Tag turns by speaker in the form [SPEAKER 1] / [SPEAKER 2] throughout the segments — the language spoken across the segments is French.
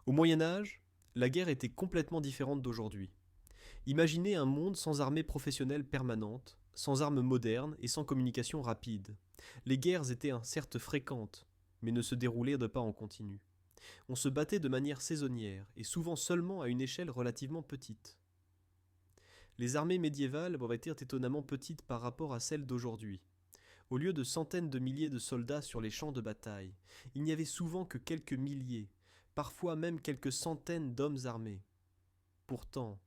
[SPEAKER 1] Au Moyen Âge, la guerre était complètement différente d'aujourd'hui. Imaginez un monde sans armée professionnelle permanente, sans armes modernes et sans communication rapide. Les guerres étaient certes fréquentes, mais ne se déroulaient pas en continu. On se battait de manière saisonnière et souvent seulement à une échelle relativement petite. Les armées médiévales étaient étonnamment petites par rapport à celles d'aujourd'hui. Au lieu de centaines de milliers de soldats sur les champs de bataille, il n'y avait souvent que quelques milliers, parfois même quelques centaines d'hommes armés. Pourtant,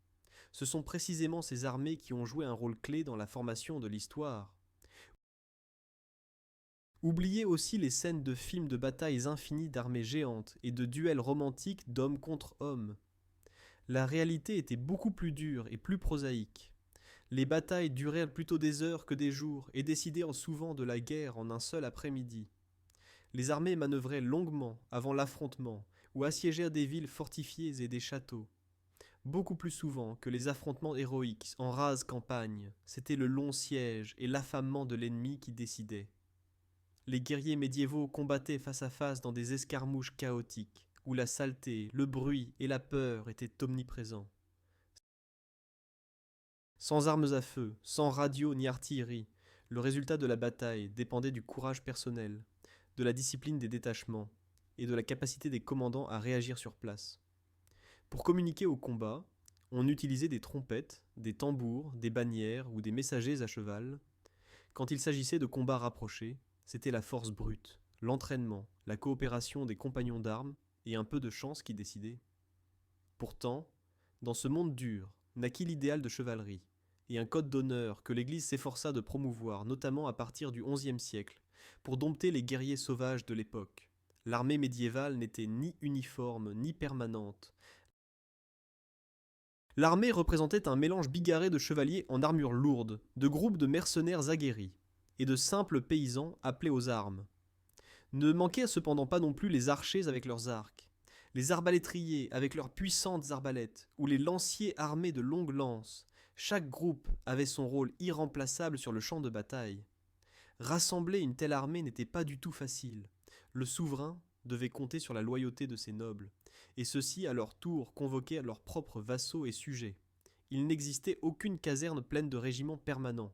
[SPEAKER 1] ce sont précisément ces armées qui ont joué un rôle clé dans la formation de l'histoire. Oubliez aussi les scènes de films de batailles infinies d'armées géantes et de duels romantiques d'hommes contre hommes. La réalité était beaucoup plus dure et plus prosaïque. Les batailles durèrent plutôt des heures que des jours et décidèrent souvent de la guerre en un seul après-midi. Les armées manœuvraient longuement avant l'affrontement ou assiégèrent des villes fortifiées et des châteaux. Beaucoup plus souvent que les affrontements héroïques en rase campagne, c'était le long siège et l'affamement de l'ennemi qui décidaient. Les guerriers médiévaux combattaient face à face dans des escarmouches chaotiques, où la saleté, le bruit et la peur étaient omniprésents. Sans armes à feu, sans radio ni artillerie, le résultat de la bataille dépendait du courage personnel, de la discipline des détachements et de la capacité des commandants à réagir sur place. Pour communiquer au combat, on utilisait des trompettes, des tambours, des bannières ou des messagers à cheval. Quand il s'agissait de combats rapprochés, c'était la force brute, l'entraînement, la coopération des compagnons d'armes et un peu de chance qui décidaient. Pourtant, dans ce monde dur, naquit l'idéal de chevalerie, et un code d'honneur que l'Église s'efforça de promouvoir, notamment à partir du XIe siècle, pour dompter les guerriers sauvages de l'époque. L'armée médiévale n'était ni uniforme ni permanente. L'armée représentait un mélange bigarré de chevaliers en armure lourde, de groupes de mercenaires aguerris, et de simples paysans appelés aux armes. Ne manquaient cependant pas non plus les archers avec leurs arcs, les arbalétriers avec leurs puissantes arbalètes, ou les lanciers armés de longues lances. Chaque groupe avait son rôle irremplaçable sur le champ de bataille. Rassembler une telle armée n'était pas du tout facile. Le souverain devait compter sur la loyauté de ses nobles, et ceux-ci à leur tour convoquaient leurs propres vassaux et sujets. Il n'existait aucune caserne pleine de régiments permanents.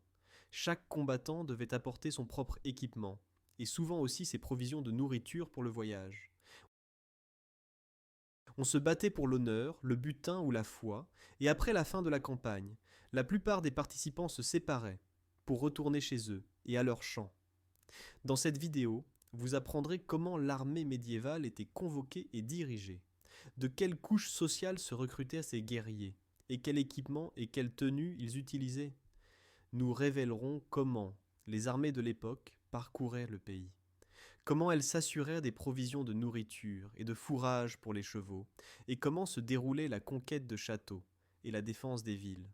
[SPEAKER 1] Chaque combattant devait apporter son propre équipement, et souvent aussi ses provisions de nourriture pour le voyage. On se battait pour l'honneur, le butin ou la foi, et après la fin de la campagne, la plupart des participants se séparaient pour retourner chez eux et à leur champ. Dans cette vidéo, vous apprendrez comment l'armée médiévale était convoquée et dirigée, de quelle couche sociale se recrutaient ces guerriers, et quel équipement et quelle tenue ils utilisaient. Nous révélerons comment les armées de l'époque parcouraient le pays, comment elles s'assurèrent des provisions de nourriture et de fourrage pour les chevaux, et comment se déroulait la conquête de châteaux et la défense des villes.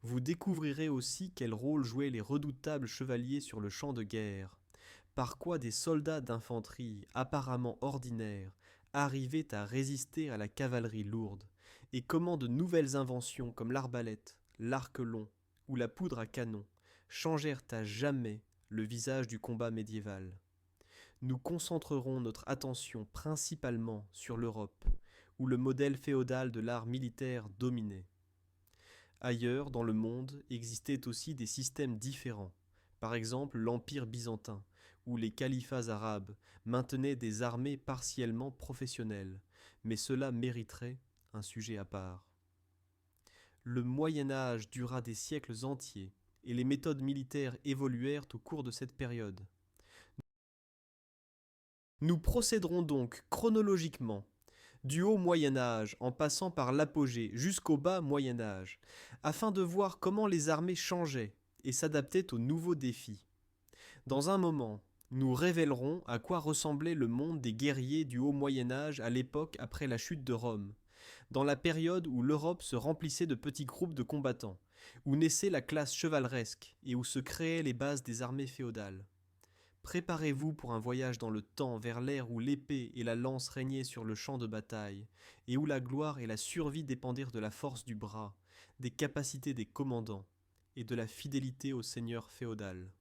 [SPEAKER 1] Vous découvrirez aussi quel rôle jouaient les redoutables chevaliers sur le champ de guerre, par quoi des soldats d'infanterie apparemment ordinaires arrivaient à résister à la cavalerie lourde, et comment de nouvelles inventions comme l'arbalète, l'arc long ou la poudre à canon changèrent à jamais le visage du combat médiéval. Nous concentrerons notre attention principalement sur l'Europe, où le modèle féodal de l'art militaire dominait. Ailleurs, dans le monde, existaient aussi des systèmes différents, par exemple l'Empire byzantin, où les califats arabes maintenaient des armées partiellement professionnelles, mais cela mériterait un sujet à part. Le Moyen Âge dura des siècles entiers, et les méthodes militaires évoluèrent au cours de cette période. Nous procéderons donc chronologiquement du haut Moyen Âge en passant par l'apogée jusqu'au bas Moyen Âge, afin de voir comment les armées changeaient et s'adaptaient aux nouveaux défis. Dans un moment, nous révélerons à quoi ressemblait le monde des guerriers du haut Moyen Âge à l'époque après la chute de Rome, dans la période où l'Europe se remplissait de petits groupes de combattants, où naissait la classe chevaleresque et où se créaient les bases des armées féodales. Préparez-vous pour un voyage dans le temps vers l'ère où l'épée et la lance régnaient sur le champ de bataille, et où la gloire et la survie dépendirent de la force du bras, des capacités des commandants et de la fidélité au seigneur féodal.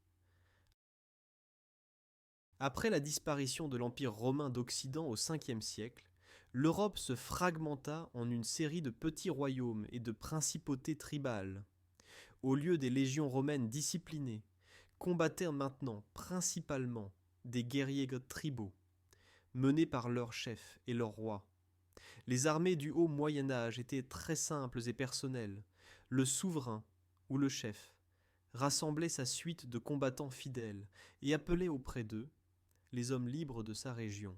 [SPEAKER 1] Après la disparition de l'Empire romain d'Occident au Ve siècle, l'Europe se fragmenta en une série de petits royaumes et de principautés tribales. Au lieu des légions romaines disciplinées, combattaient maintenant principalement des guerriers tribaux, menés par leurs chefs et leurs rois. Les armées du haut Moyen Âge étaient très simples et personnelles. Le souverain, ou le chef, rassemblait sa suite de combattants fidèles et appelait auprès d'eux les hommes libres de sa région.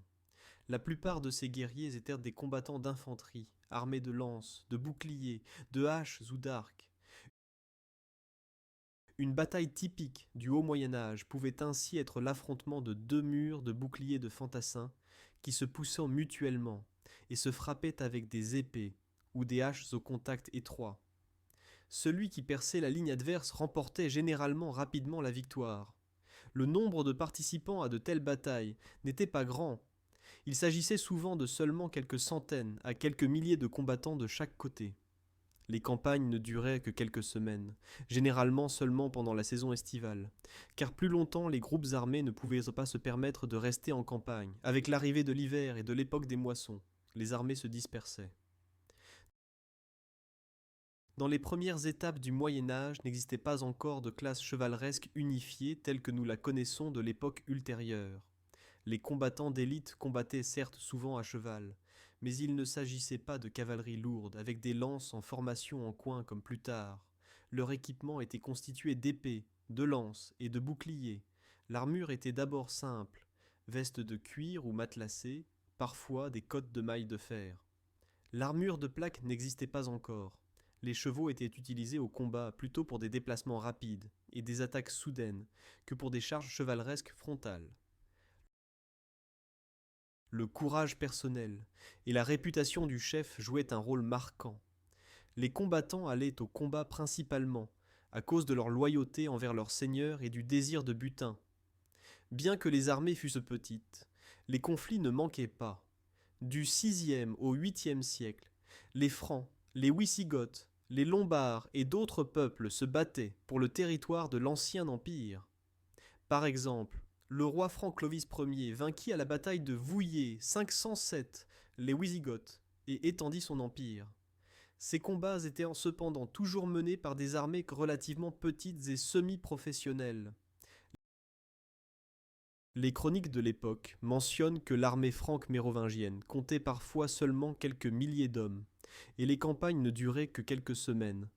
[SPEAKER 1] La plupart de ces guerriers étaient des combattants d'infanterie, armés de lances, de boucliers, de haches ou d'arcs. Une bataille typique du haut Moyen Âge pouvait ainsi être l'affrontement de deux murs de boucliers de fantassins qui se poussaient mutuellement et se frappaient avec des épées ou des haches au contact étroit. Celui qui perçait la ligne adverse remportait généralement rapidement la victoire. Le nombre de participants à de telles batailles n'était pas grand. Il s'agissait souvent de seulement quelques centaines à quelques milliers de combattants de chaque côté. Les campagnes ne duraient que quelques semaines, généralement seulement pendant la saison estivale, car plus longtemps les groupes armés ne pouvaient pas se permettre de rester en campagne. Avec l'arrivée de l'hiver et de l'époque des moissons, les armées se dispersaient. Dans les premières étapes du Moyen Âge n'existait pas encore de classe chevaleresque unifiée telle que nous la connaissons de l'époque ultérieure. Les combattants d'élite combattaient certes souvent à cheval, mais il ne s'agissait pas de cavalerie lourde, avec des lances en formation en coin comme plus tard. Leur équipement était constitué d'épées, de lances et de boucliers. L'armure était d'abord simple, veste de cuir ou matelassée, parfois des cottes de mailles de fer. L'armure de plaque n'existait pas encore. Les chevaux étaient utilisés au combat plutôt pour des déplacements rapides et des attaques soudaines que pour des charges chevaleresques frontales. Le courage personnel et la réputation du chef jouaient un rôle marquant. Les combattants allaient au combat principalement à cause de leur loyauté envers leur seigneur et du désir de butin. Bien que les armées fussent petites, les conflits ne manquaient pas. Du VIe au VIIIe siècle, les Francs, les Wisigoths, les Lombards et d'autres peuples se battaient pour le territoire de l'ancien empire. Par exemple, le roi franc Clovis Ier vainquit à la bataille de Vouillé 507 les Wisigoths et étendit son empire. Ces combats étaient cependant toujours menés par des armées relativement petites et semi-professionnelles. Les chroniques de l'époque mentionnent que l'armée franque mérovingienne comptait parfois seulement quelques milliers d'hommes, et les campagnes ne duraient que quelques semaines,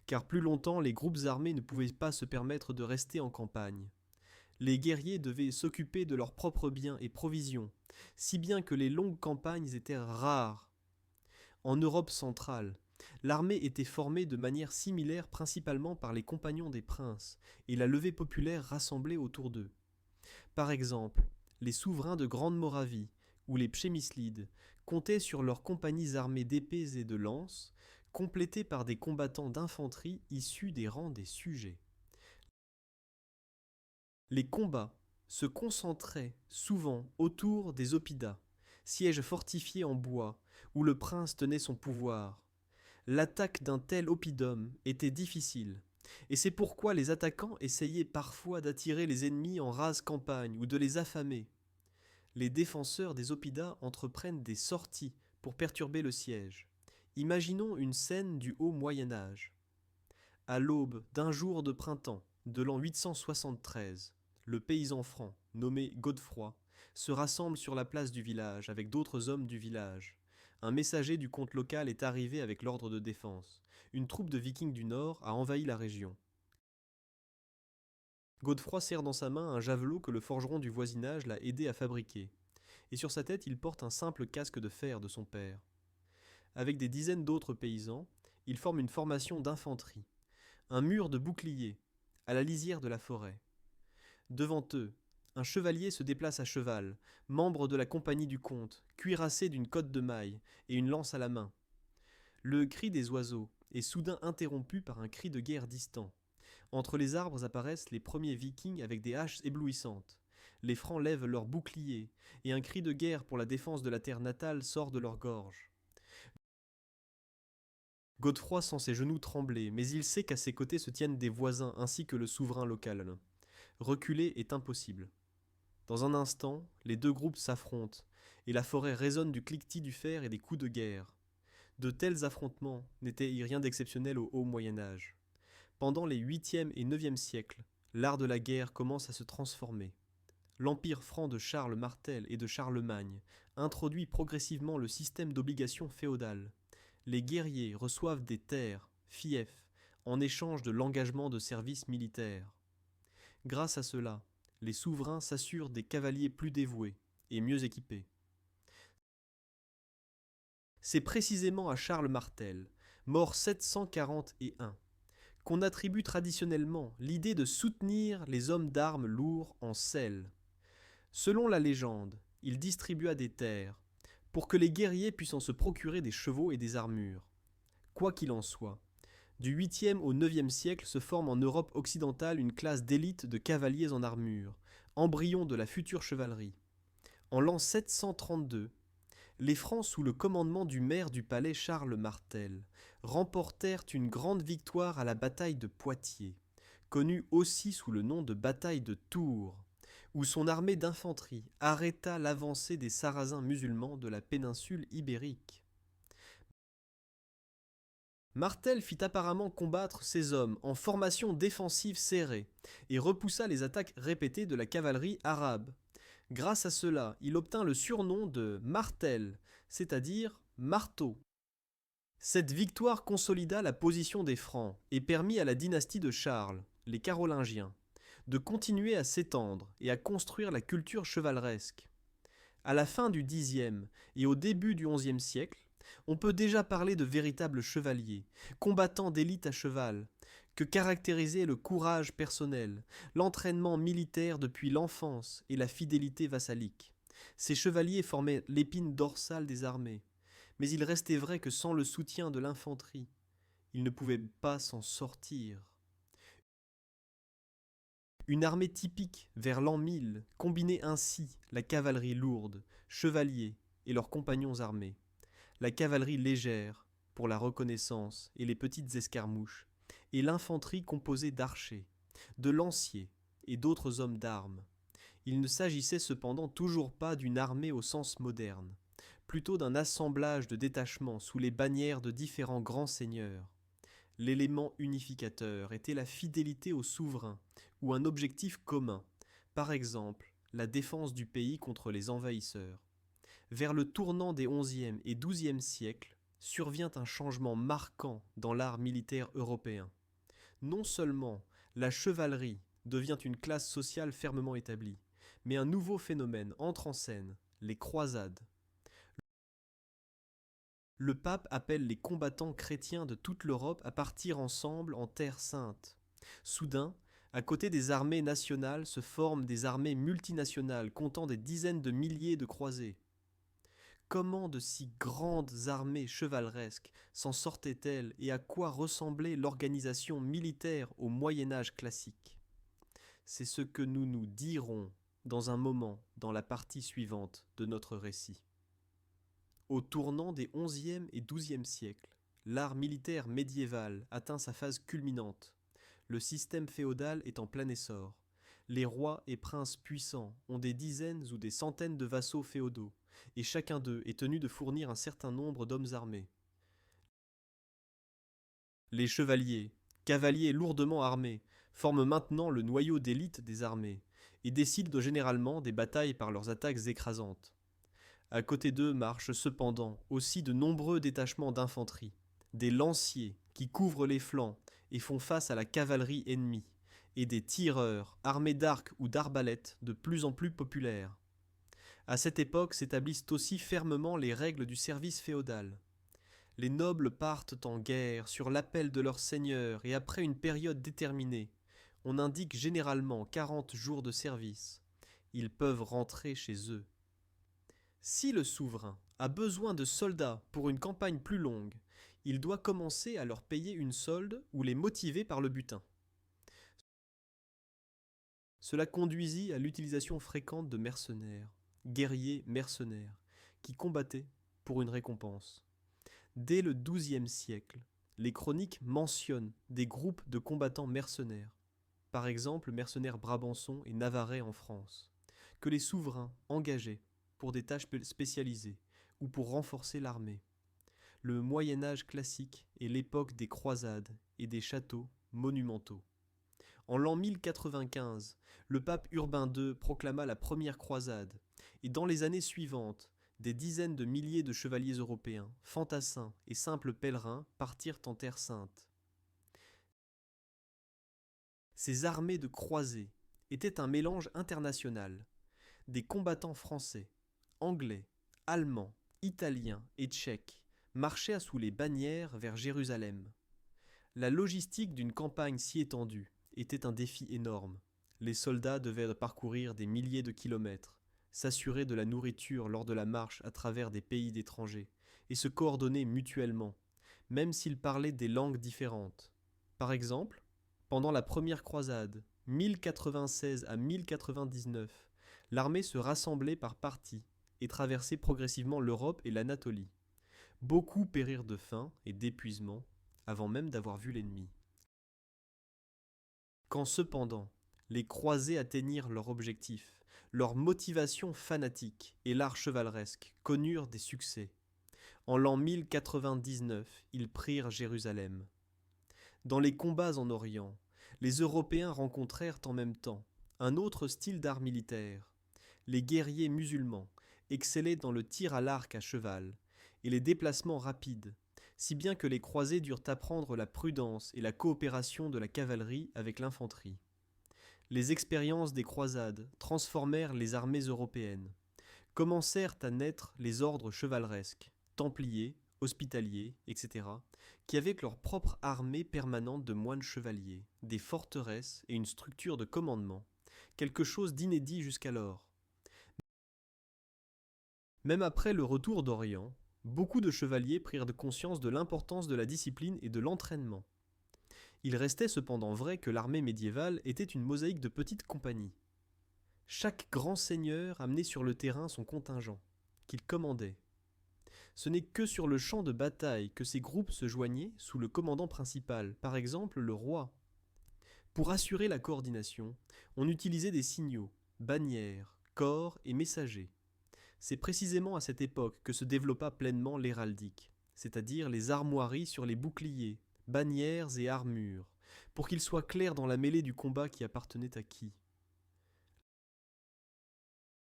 [SPEAKER 1] car plus longtemps les groupes armés ne pouvaient pas se permettre de rester en campagne. Les guerriers devaient s'occuper de leurs propres biens et provisions, si bien que les longues campagnes étaient rares. En Europe centrale, l'armée était formée de manière similaire principalement par les compagnons des princes et la levée populaire rassemblée autour d'eux. Par exemple, les souverains de Grande Moravie ou les Pchémislides comptaient sur leurs compagnies armées d'épées et de lances, complétées par des combattants d'infanterie issus des rangs des sujets. Les combats se concentraient souvent autour des oppidas, sièges fortifiés en bois où le prince tenait son pouvoir. L'attaque d'un tel oppidum était difficile, et c'est pourquoi les attaquants essayaient parfois d'attirer les ennemis en rase campagne ou de les affamer. Les défenseurs des oppidas entreprennent des sorties pour perturber le siège. Imaginons une scène du haut Moyen Âge. À l'aube d'un jour de printemps de l'an 873, le paysan franc, nommé Godefroy, se rassemble sur la place du village avec d'autres hommes du village. Un messager du comte local est arrivé avec l'ordre de défense. Une troupe de vikings du nord a envahi la région. Godefroy serre dans sa main un javelot que le forgeron du voisinage l'a aidé à fabriquer. Et sur sa tête, il porte un simple casque de fer de son père. Avec des dizaines d'autres paysans, il forme une formation d'infanterie, un mur de boucliers, à la lisière de la forêt. Devant eux, un chevalier se déplace à cheval, membre de la compagnie du comte, cuirassé d'une cotte de maille et une lance à la main. Le cri des oiseaux est soudain interrompu par un cri de guerre distant. Entre les arbres apparaissent les premiers vikings avec des haches éblouissantes. Les Francs lèvent leurs boucliers, et un cri de guerre pour la défense de la terre natale sort de leur gorge. Godefroy sent ses genoux trembler, mais il sait qu'à ses côtés se tiennent des voisins ainsi que le souverain local. Reculer est impossible. Dans un instant, les deux groupes s'affrontent, et la forêt résonne du cliquetis du fer et des coups de guerre. De tels affrontements n'étaient rien d'exceptionnel au haut Moyen Âge. Pendant les 8e et 9e siècles, l'art de la guerre commence à se transformer. L'empire franc de Charles Martel et de Charlemagne introduit progressivement le système d'obligations féodales. Les guerriers reçoivent des terres, fiefs, en échange de l'engagement de services militaires. Grâce à cela, les souverains s'assurent des cavaliers plus dévoués et mieux équipés. C'est précisément à Charles Martel, mort 741, qu'on attribue traditionnellement l'idée de soutenir les hommes d'armes lourds en selle. Selon la légende, il distribua des terres pour que les guerriers puissent en se procurer des chevaux et des armures. Quoi qu'il en soit, du 8e au 9e siècle se forme en Europe occidentale une classe d'élite de cavaliers en armure, embryon de la future chevalerie. En l'an 732, les Francs, sous le commandement du maire du palais Charles Martel, remportèrent une grande victoire à la bataille de Poitiers, connue aussi sous le nom de bataille de Tours, où son armée d'infanterie arrêta l'avancée des Sarrasins musulmans de la péninsule ibérique. Martel fit apparemment combattre ses hommes en formation défensive serrée et repoussa les attaques répétées de la cavalerie arabe. Grâce à cela, il obtint le surnom de Martel, c'est-à-dire marteau. Cette victoire consolida la position des Francs et permit à la dynastie de Charles, les Carolingiens, de continuer à s'étendre et à construire la culture chevaleresque. À la fin du Xe et au début du XIe siècle, on peut déjà parler de véritables chevaliers, combattants d'élite à cheval, que caractérisait le courage personnel, l'entraînement militaire depuis l'enfance et la fidélité vassalique. Ces chevaliers formaient l'épine dorsale des armées, mais il restait vrai que sans le soutien de l'infanterie, ils ne pouvaient pas s'en sortir. Une armée typique vers l'an 1000 combinait ainsi la cavalerie lourde, chevaliers et leurs compagnons armés, la cavalerie légère pour la reconnaissance et les petites escarmouches, et l'infanterie composée d'archers, de lanciers et d'autres hommes d'armes. Il ne s'agissait cependant toujours pas d'une armée au sens moderne, plutôt d'un assemblage de détachements sous les bannières de différents grands seigneurs. L'élément unificateur était la fidélité au souverain ou un objectif commun, par exemple la défense du pays contre les envahisseurs. Vers le tournant des XIe et XIIe siècles, survient un changement marquant dans l'art militaire européen. Non seulement la chevalerie devient une classe sociale fermement établie, mais un nouveau phénomène entre en scène, les croisades. Le pape appelle les combattants chrétiens de toute l'Europe à partir ensemble en Terre sainte. Soudain, à côté des armées nationales se forment des armées multinationales comptant des dizaines de milliers de croisés. Comment de si grandes armées chevaleresques s'en sortaient-elles et à quoi ressemblait l'organisation militaire au Moyen Âge classique? C'est ce que nous nous dirons dans un moment dans la partie suivante de notre récit. Au tournant des XIe et XIIe siècles, l'art militaire médiéval atteint sa phase culminante. Le système féodal est en plein essor. Les rois et princes puissants ont des dizaines ou des centaines de vassaux féodaux, et chacun d'eux est tenu de fournir un certain nombre d'hommes armés. Les chevaliers, cavaliers lourdement armés, forment maintenant le noyau d'élite des armées, et décident généralement des batailles par leurs attaques écrasantes. À côté d'eux marchent cependant aussi de nombreux détachements d'infanterie, des lanciers qui couvrent les flancs et font face à la cavalerie ennemie, et des tireurs armés d'arcs ou d'arbalètes de plus en plus populaires. À cette époque s'établissent aussi fermement les règles du service féodal. Les nobles partent en guerre sur l'appel de leur seigneur et après une période déterminée, on indique généralement 40 jours de service. Ils peuvent rentrer chez eux. Si le souverain a besoin de soldats pour une campagne plus longue, il doit commencer à leur payer une solde ou les motiver par le butin. Cela conduisit à l'utilisation fréquente de mercenaires, guerriers mercenaires, qui combattaient pour une récompense. Dès le XIIe siècle, les chroniques mentionnent des groupes de combattants mercenaires, par exemple mercenaires brabançons et navarrais en France, que les souverains engageaient pour des tâches spécialisées ou pour renforcer l'armée. Le Moyen Âge classique est l'époque des croisades et des châteaux monumentaux. En l'an 1095, le pape Urbain II proclama la première croisade, et dans les années suivantes, des dizaines de milliers de chevaliers européens, fantassins et simples pèlerins partirent en Terre sainte. Ces armées de croisés étaient un mélange international. Des combattants français, anglais, allemands, italiens et tchèques marchaient sous les bannières vers Jérusalem. La logistique d'une campagne si étendue était un défi énorme. Les soldats devaient parcourir des milliers de kilomètres, s'assurer de la nourriture lors de la marche à travers des pays d'étrangers et se coordonner mutuellement, même s'ils parlaient des langues différentes. Par exemple, pendant la première croisade, 1096 à 1099, l'armée se rassemblait par parties et traversait progressivement l'Europe et l'Anatolie. Beaucoup périrent de faim et d'épuisement avant même d'avoir vu l'ennemi. Quand cependant les croisés atteignirent leur objectif, leur motivation fanatique et l'art chevaleresque connurent des succès. En l'an 1099, ils prirent Jérusalem. Dans les combats en Orient, les Européens rencontrèrent en même temps un autre style d'art militaire. Les guerriers musulmans excellaient dans le tir à l'arc à cheval et les déplacements rapides, si bien que les croisés durent apprendre la prudence et la coopération de la cavalerie avec l'infanterie. Les expériences des croisades transformèrent les armées européennes. Commencèrent à naître les ordres chevaleresques, templiers, hospitaliers, etc., qui avaient leur propre armée permanente de moines chevaliers, des forteresses et une structure de commandement, quelque chose d'inédit jusqu'alors. Même après le retour d'Orient, beaucoup de chevaliers prirent conscience de l'importance de la discipline et de l'entraînement. Il restait cependant vrai que l'armée médiévale était une mosaïque de petites compagnies. Chaque grand seigneur amenait sur le terrain son contingent, qu'il commandait. Ce n'est que sur le champ de bataille que ces groupes se joignaient sous le commandant principal, par exemple le roi. Pour assurer la coordination, on utilisait des signaux, bannières, corps et messagers. C'est précisément à cette époque que se développa pleinement l'héraldique, c'est-à-dire les armoiries sur les boucliers, bannières et armures, pour qu'il soit clair dans la mêlée du combat qui appartenait à qui.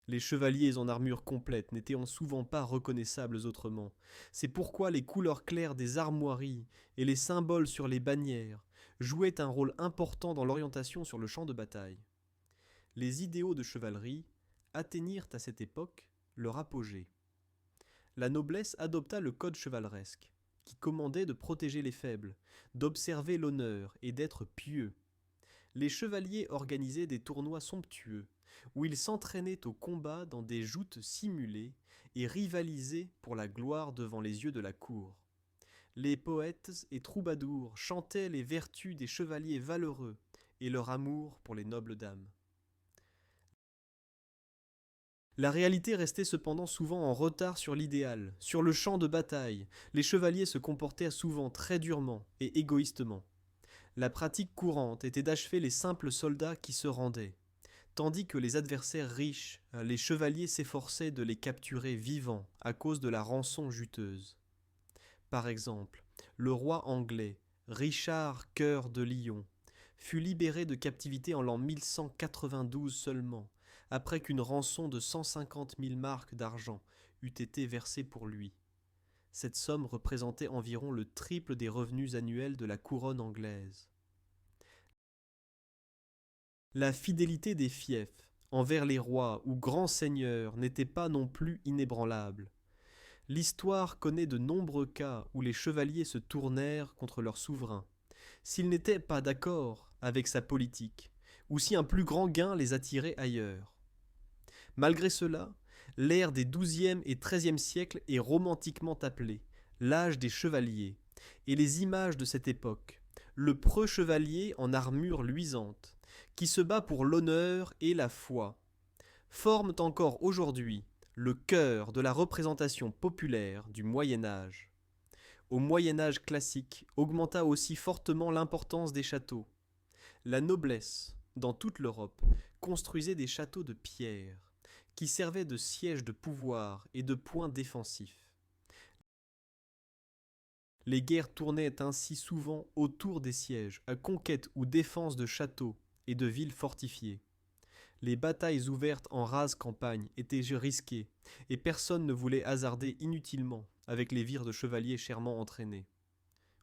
[SPEAKER 1] Les chevaliers en armure complète n'étaient souvent pas reconnaissables autrement. C'est pourquoi les couleurs claires des armoiries et les symboles sur les bannières jouaient un rôle important dans l'orientation sur le champ de bataille. Les idéaux de chevalerie atteignirent à cette époque leur apogée. La noblesse adopta le code chevaleresque, qui commandait de protéger les faibles, d'observer l'honneur et d'être pieux. Les chevaliers organisaient des tournois somptueux, où ils s'entraînaient au combat dans des joutes simulées et rivalisaient pour la gloire devant les yeux de la cour. Les poètes et troubadours chantaient les vertus des chevaliers valeureux et leur amour pour les nobles dames. La réalité restait cependant souvent en retard sur l'idéal. Sur le champ de bataille, les chevaliers se comportaient souvent très durement et égoïstement. La pratique courante était d'achever les simples soldats qui se rendaient, tandis que les adversaires riches, les chevaliers s'efforçaient de les capturer vivants à cause de la rançon juteuse. Par exemple, le roi anglais, Richard Cœur de Lion, fut libéré de captivité en l'an 1192 seulement, après qu'une rançon de 150 000 marks d'argent eût été versée pour lui. Cette somme représentait environ le triple des revenus annuels de la couronne anglaise. La fidélité des fiefs envers les rois ou grands seigneurs n'était pas non plus inébranlable. L'histoire connaît de nombreux cas où les chevaliers se tournèrent contre leur souverain, s'ils n'étaient pas d'accord avec sa politique, ou si un plus grand gain les attirait ailleurs. Malgré cela, l'ère des XIIe et XIIIe siècles est romantiquement appelée l'âge des chevaliers, et les images de cette époque, le preux chevalier en armure luisante, qui se bat pour l'honneur et la foi, forment encore aujourd'hui le cœur de la représentation populaire du Moyen Âge. Au Moyen Âge classique augmenta aussi fortement l'importance des châteaux. La noblesse, dans toute l'Europe, construisait des châteaux de pierre, qui servaient de siège de pouvoir et de point défensif. Les guerres tournaient ainsi souvent autour des sièges, à conquête ou défense de châteaux et de villes fortifiées. Les batailles ouvertes en rase campagne étaient risquées, et personne ne voulait hasarder inutilement avec les vires de chevaliers chèrement entraînés.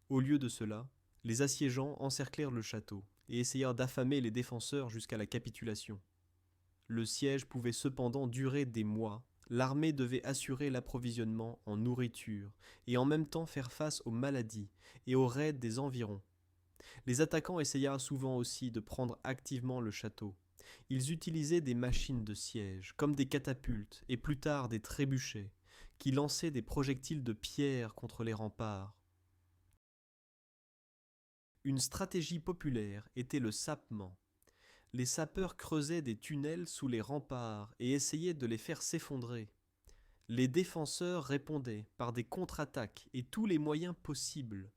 [SPEAKER 1] Au lieu de cela, les assiégeants encerclèrent le château et essayèrent d'affamer les défenseurs jusqu'à la capitulation. Le siège pouvait cependant durer des mois. L'armée devait assurer l'approvisionnement en nourriture et en même temps faire face aux maladies et aux raids des environs. Les attaquants essayèrent souvent aussi de prendre activement le château. Ils utilisaient des machines de siège, comme des catapultes et plus tard des trébuchets, qui lançaient des projectiles de pierre contre les remparts. Une stratégie populaire était le sapement. Les sapeurs creusaient des tunnels sous les remparts et essayaient de les faire s'effondrer. Les défenseurs répondaient par des contre-attaques et tous les moyens possibles.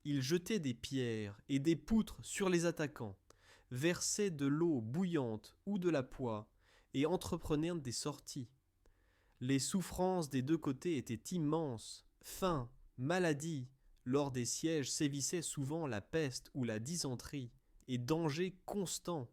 [SPEAKER 1] Ils jetaient des pierres et des poutres sur les attaquants, versaient de l'eau bouillante ou de la poix et entreprenaient des sorties. Les souffrances des deux côtés étaient immenses. Faim, maladie. Lors des sièges sévissait souvent la peste ou la dysenterie, et danger constant.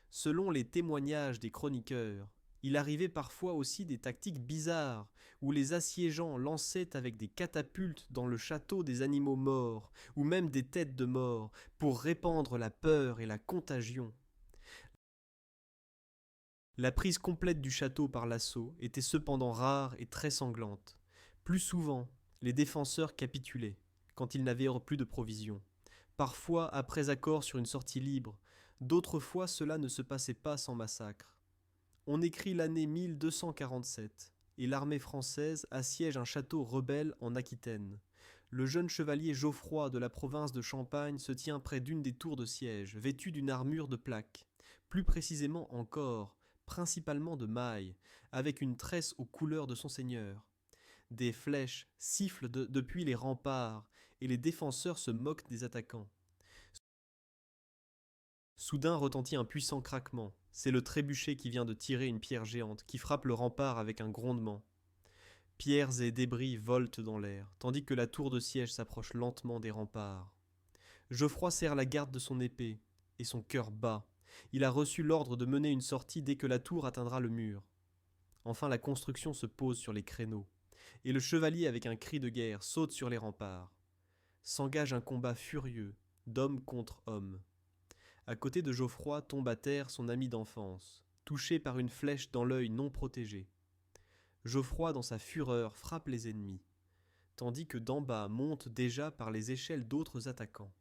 [SPEAKER 1] Selon les témoignages des chroniqueurs, il arrivait parfois aussi des tactiques bizarres, où les assiégeants lançaient avec des catapultes dans le château des animaux morts, ou même des têtes de mort, pour répandre la peur et la contagion. La prise complète du château par l'assaut était cependant rare et très sanglante. Plus souvent, les défenseurs capitulaient, quand ils n'avaient plus de provisions. Parfois après accord sur une sortie libre, d'autres fois cela ne se passait pas sans massacre. On écrit l'année 1247, et l'armée française assiège un château rebelle en Aquitaine. Le jeune chevalier Geoffroy de la province de Champagne se tient près d'une des tours de siège, vêtu d'une armure de plaques, plus précisément encore, principalement de mailles, avec une tresse aux couleurs de son seigneur. Des flèches sifflent depuis les remparts, et les défenseurs se moquent des attaquants. Soudain retentit un puissant craquement. C'est le trébuchet qui vient de tirer une pierre géante, qui frappe le rempart avec un grondement. Pierres et débris volent dans l'air, tandis que la tour de siège s'approche lentement des remparts. Geoffroy serre la garde de son épée, et son cœur bat. Il a reçu l'ordre de mener une sortie dès que la tour atteindra le mur. Enfin la construction se pose sur les créneaux, et le chevalier avec un cri de guerre saute sur les remparts. S'engage un combat furieux, d'homme contre homme. À côté de Geoffroy tombe à terre son ami d'enfance, touché par une flèche dans l'œil non protégé. Geoffroy, dans sa fureur, frappe les ennemis, tandis que d'en bas montent déjà par les échelles d'autres attaquants.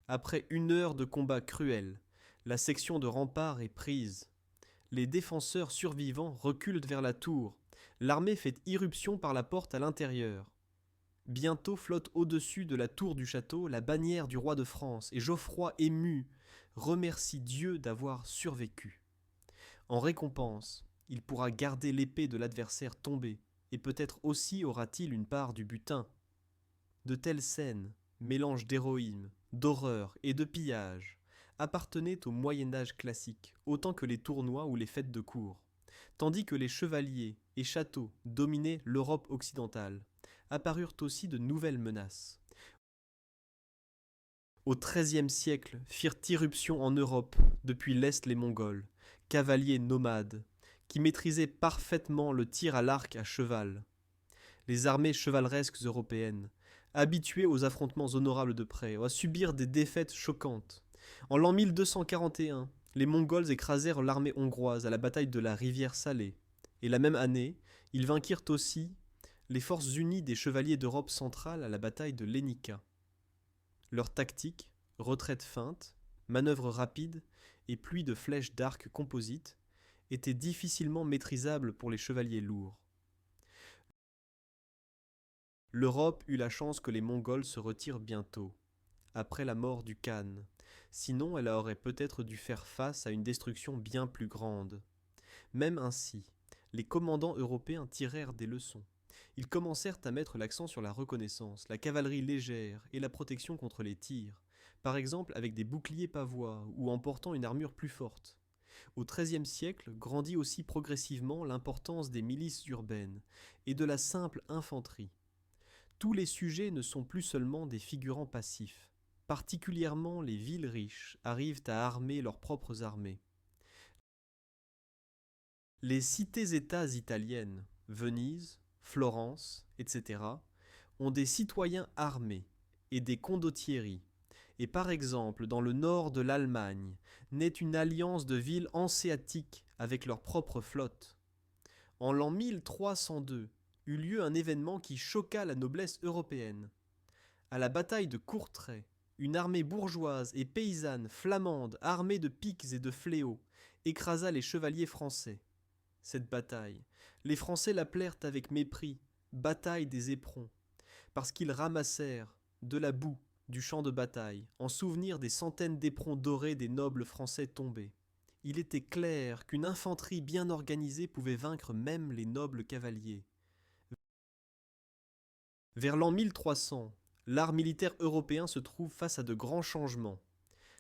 [SPEAKER 1] Après 1 heure de combat cruel, la section de rempart est prise. Les défenseurs survivants reculent vers la tour. L'armée fait irruption par la porte à l'intérieur. Bientôt flotte au-dessus de la tour du château la bannière du roi de France, et Geoffroy, ému, remercie Dieu d'avoir survécu. En récompense, il pourra garder l'épée de l'adversaire tombée, et peut-être aussi aura-t-il une part du butin. De telles scènes, mélange d'héroïsme, d'horreur et de pillage, appartenaient au Moyen-Âge classique, autant que les tournois ou les fêtes de cour, tandis que les chevaliers et châteaux dominaient l'Europe occidentale. Apparurent aussi de nouvelles menaces. Au XIIIe siècle firent irruption en Europe, depuis l'Est les Mongols, cavaliers nomades, qui maîtrisaient parfaitement le tir à l'arc à cheval. Les armées chevaleresques européennes, habituées aux affrontements honorables de près, à subir des défaites choquantes. En l'an 1241, les Mongols écrasèrent l'armée hongroise à la bataille de la rivière Salée, et la même année, ils vainquirent aussi les forces unies des chevaliers d'Europe centrale à la bataille de Lenica. Leur tactique, retraite feinte, manœuvres rapides et pluie de flèches d'arc composites, était difficilement maîtrisable pour les chevaliers lourds. L'Europe eut la chance que les Mongols se retirent bientôt, après la mort du Khan, sinon elle aurait peut-être dû faire face à une destruction bien plus grande. Même ainsi, les commandants européens tirèrent des leçons. Ils commencèrent à mettre l'accent sur la reconnaissance, la cavalerie légère et la protection contre les tirs, par exemple avec des boucliers pavois ou en portant une armure plus forte. Au XIIIe siècle grandit aussi progressivement l'importance des milices urbaines et de la simple infanterie. Tous les sujets ne sont plus seulement des figurants passifs. Particulièrement les villes riches arrivent à armer leurs propres armées. Les cités-États italiennes, Venise, Florence, etc., ont des citoyens armés et des condottieri. Et par exemple, dans le nord de l'Allemagne, naît une alliance de villes hanséatiques avec leur propre flotte. En l'an 1302 eut lieu un événement qui choqua la noblesse européenne. À la bataille de Courtrai, une armée bourgeoise et paysanne flamande armée de pics et de fléaux écrasa les chevaliers français. Cette bataille, les Français l'appelèrent avec mépris bataille des éperons, parce qu'ils ramassèrent de la boue du champ de bataille en souvenir des centaines d'éperons dorés des nobles français tombés. Il était clair qu'une infanterie bien organisée pouvait vaincre même les nobles cavaliers. Vers l'an 1300, l'art militaire européen se trouve face à de grands changements.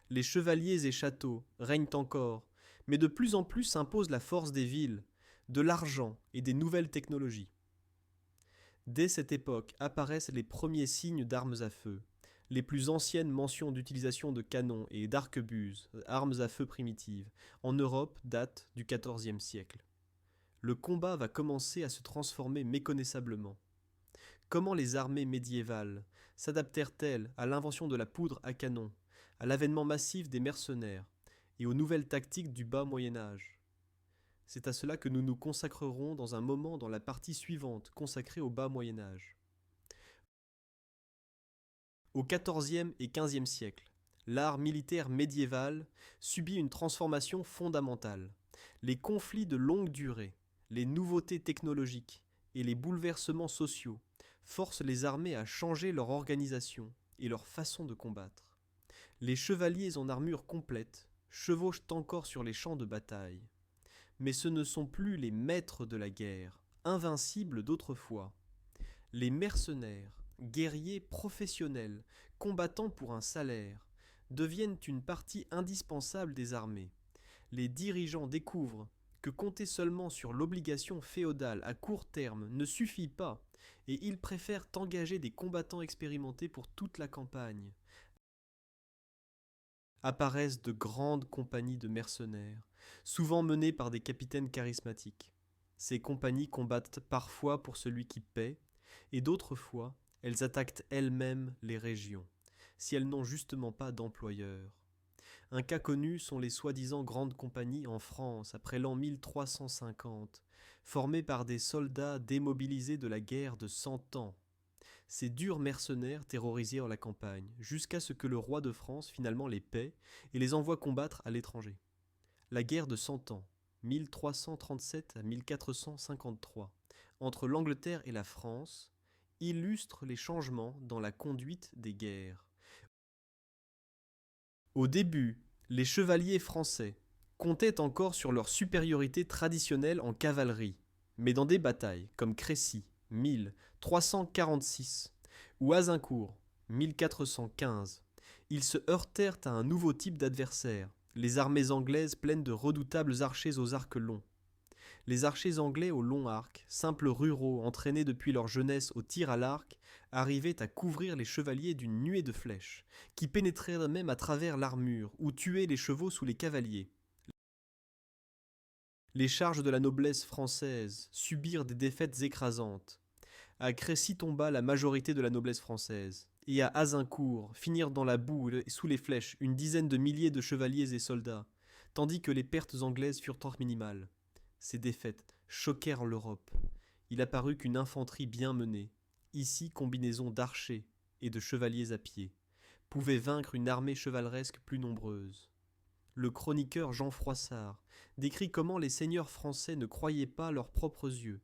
[SPEAKER 1] Les chevaliers et châteaux règnent encore, mais de plus en plus s'impose la force des villes, de l'argent et des nouvelles technologies. Dès cette époque apparaissent les premiers signes d'armes à feu. Les plus anciennes mentions d'utilisation de canons et d'arquebuses, armes à feu primitives, en Europe datent du XIVe siècle. Le combat va commencer à se transformer méconnaissablement. Comment les armées médiévales s'adaptèrent-elles à l'invention de la poudre à canon, à l'avènement massif des mercenaires et aux nouvelles tactiques du bas Moyen Âge? C'est à cela que nous nous consacrerons dans un moment dans la partie suivante consacrée au bas Moyen Âge. Au XIVe et XVe siècle, l'art militaire médiéval subit une transformation fondamentale. Les conflits de longue durée, les nouveautés technologiques et les bouleversements sociaux forcent les armées à changer leur organisation et leur façon de combattre. Les chevaliers en armure complète chevauchent encore sur les champs de bataille. Mais ce ne sont plus les maîtres de la guerre, invincibles d'autrefois. Les mercenaires, guerriers professionnels, combattant pour un salaire, deviennent une partie indispensable des armées. Les dirigeants découvrent que compter seulement sur l'obligation féodale à court terme ne suffit pas, et ils préfèrent engager des combattants expérimentés pour toute la campagne. Apparaissent de grandes compagnies de mercenaires, souvent menées par des capitaines charismatiques. Ces compagnies combattent parfois pour celui qui paie, et d'autres fois, elles attaquent elles-mêmes les régions, si elles n'ont justement pas d'employeurs. Un cas connu sont les soi-disant grandes compagnies en France après l'an 1350, formées par des soldats démobilisés de la guerre de 100 ans. Ces durs mercenaires terrorisèrent la campagne, jusqu'à ce que le roi de France finalement les paie et les envoie combattre à l'étranger. La guerre de 100 ans, 1337 à 1453, entre l'Angleterre et la France, illustre les changements dans la conduite des guerres. Au début, les chevaliers français comptaient encore sur leur supériorité traditionnelle en cavalerie, mais dans des batailles comme Crécy, 1346, ou Azincourt, 1415, ils se heurtèrent à un nouveau type d'adversaire, les armées anglaises pleines de redoutables archers aux arcs longs. Les archers anglais au long arc, simples ruraux entraînés depuis leur jeunesse au tir à l'arc, arrivaient à couvrir les chevaliers d'une nuée de flèches, qui pénétraient même à travers l'armure ou tuaient les chevaux sous les cavaliers. Les charges de la noblesse française subirent des défaites écrasantes. À Crécy tomba la majorité de la noblesse française, et à Azincourt finirent dans la boue et sous les flèches une dizaine de milliers de chevaliers et soldats, tandis que les pertes anglaises furent trop minimales. Ces défaites choquèrent l'Europe. Il apparut qu'une infanterie bien menée, ici combinaison d'archers et de chevaliers à pied, pouvait vaincre une armée chevaleresque plus nombreuse. Le chroniqueur Jean Froissart décrit comment les seigneurs français ne croyaient pas leurs propres yeux,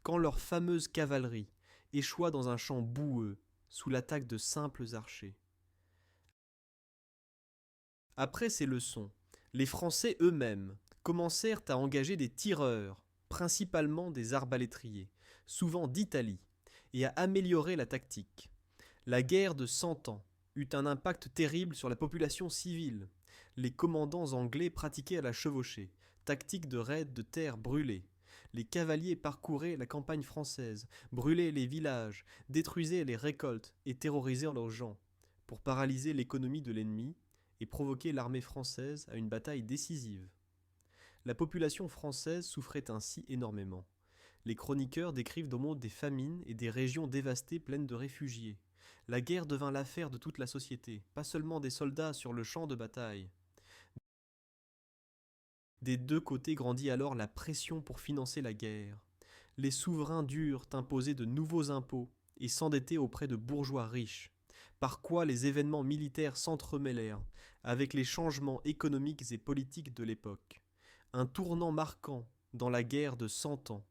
[SPEAKER 1] quand leur fameuse cavalerie échoua dans un champ boueux sous l'attaque de simples archers. Après ces leçons, les Français eux-mêmes commencèrent à engager des tireurs, principalement des arbalétriers, souvent d'Italie, et à améliorer la tactique. La guerre de 100 ans eut un impact terrible sur la population civile. Les commandants anglais pratiquaient à la chevauchée, tactique de raid de terre brûlée. Les cavaliers parcouraient la campagne française, brûlaient les villages, détruisaient les récoltes et terrorisaient leurs gens, pour paralyser l'économie de l'ennemi et provoquer l'armée française à une bataille décisive. La population française souffrait ainsi énormément. Les chroniqueurs décrivent au monde des famines et des régions dévastées pleines de réfugiés. La guerre devint l'affaire de toute la société, pas seulement des soldats sur le champ de bataille. Des deux côtés grandit alors la pression pour financer la guerre. Les souverains durent imposer de nouveaux impôts et s'endetter auprès de bourgeois riches, par quoi les événements militaires s'entremêlèrent avec les changements économiques et politiques de l'époque. Un tournant marquant dans la guerre de Cent Ans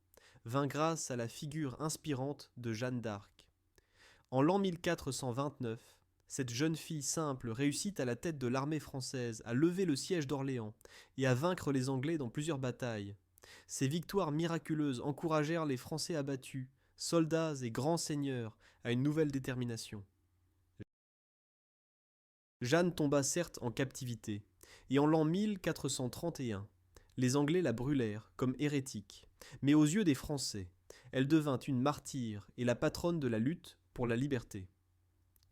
[SPEAKER 1] vint grâce à la figure inspirante de Jeanne d'Arc. En l'an 1429, cette jeune fille simple réussit à la tête de l'armée française à lever le siège d'Orléans et à vaincre les Anglais dans plusieurs batailles. Ces victoires miraculeuses encouragèrent les Français abattus, soldats et grands seigneurs, à une nouvelle détermination. Jeanne tomba certes en captivité, et en l'an 1431, les Anglais la brûlèrent comme hérétique, mais aux yeux des Français, elle devint une martyre et la patronne de la lutte pour la liberté.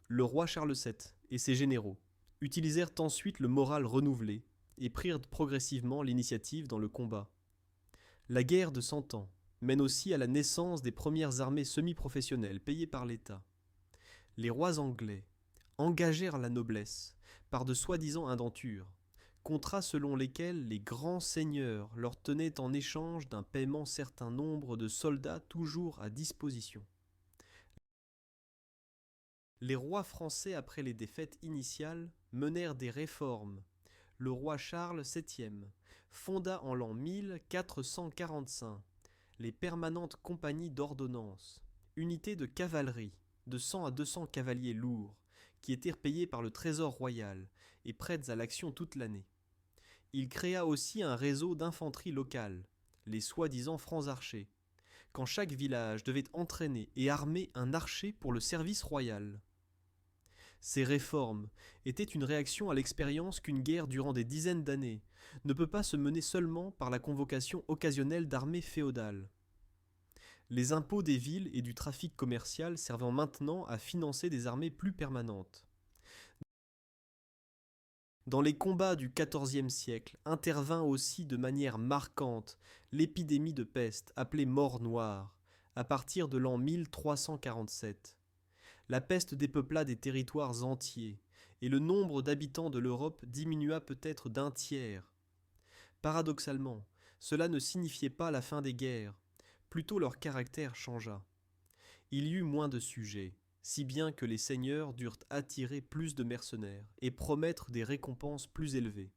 [SPEAKER 1] Le roi Charles VII et ses généraux utilisèrent ensuite le moral renouvelé et prirent progressivement l'initiative dans le combat. La guerre de Cent Ans mène aussi à la naissance des premières armées semi-professionnelles payées par l'État. Les rois anglais engagèrent la noblesse par de soi-disant indentures, contrats selon lesquels les grands seigneurs leur tenaient en échange d'un paiement certain nombre de soldats toujours à disposition. Les rois français, après les défaites initiales, menèrent des réformes. Le roi Charles VII fonda en l'an 1445 les permanentes compagnies d'ordonnance, unités de cavalerie de 100 à 200 cavaliers lourds, qui étaient payés par le trésor royal et prêtes à l'action toute l'année. Il créa aussi un réseau d'infanterie locale, les soi-disant francs archers, quand chaque village devait entraîner et armer un archer pour le service royal. Ces réformes étaient une réaction à l'expérience qu'une guerre durant des dizaines d'années ne peut pas se mener seulement par la convocation occasionnelle d'armées féodales. Les impôts des villes et du trafic commercial servant maintenant à financer des armées plus permanentes. Dans les combats du XIVe siècle intervint aussi de manière marquante l'épidémie de peste appelée mort noire, à partir de l'an 1347. La peste dépeupla des territoires entiers, et le nombre d'habitants de l'Europe diminua peut-être d'un tiers. Paradoxalement, cela ne signifiait pas la fin des guerres, plutôt leur caractère changea. Il y eut moins de sujets, si bien que les seigneurs durent attirer plus de mercenaires et promettre des récompenses plus élevées.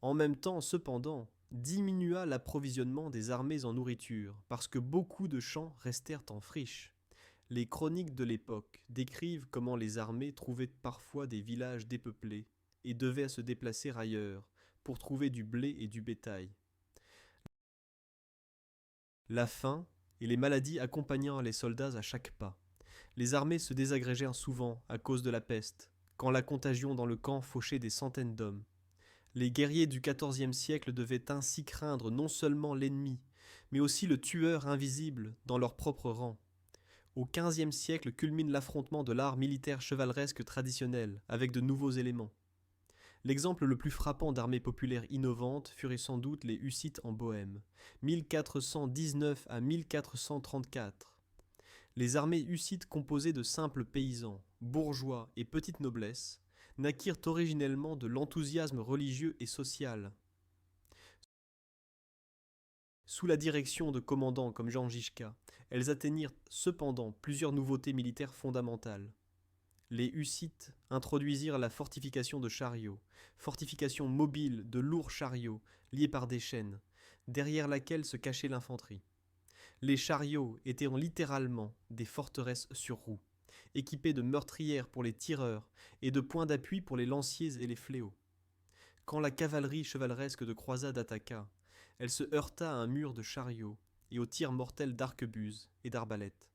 [SPEAKER 1] En même temps, cependant, diminua l'approvisionnement des armées en nourriture, parce que beaucoup de champs restèrent en friche. Les chroniques de l'époque décrivent comment les armées trouvaient parfois des villages dépeuplés et devaient se déplacer ailleurs pour trouver du blé et du bétail. La faim et les maladies accompagnant les soldats à chaque pas. Les armées se désagrégèrent souvent à cause de la peste, quand la contagion dans le camp fauchait des centaines d'hommes. Les guerriers du XIVe siècle devaient ainsi craindre non seulement l'ennemi, mais aussi le tueur invisible dans leur propre rang. Au XVe siècle culmine l'affrontement de l'art militaire chevaleresque traditionnel avec de nouveaux éléments. L'exemple le plus frappant d'armée populaire innovante furent sans doute les Hussites en Bohême, 1419 à 1434. Les armées hussites composées de simples paysans, bourgeois et petite noblesse naquirent originellement de l'enthousiasme religieux et social. Sous la direction de commandants comme Jean Gishka, elles atteignirent cependant plusieurs nouveautés militaires fondamentales. Les Hussites introduisirent la fortification de chariots, fortification mobile de lourds chariots liés par des chaînes, derrière laquelle se cachait l'infanterie. Les chariots étaient littéralement des forteresses sur roues, équipées de meurtrières pour les tireurs et de points d'appui pour les lanciers et les fléaux. Quand la cavalerie chevaleresque de croisade attaqua, elle se heurta à un mur de chariots et aux tirs mortels d'arquebuses et d'arbalètes.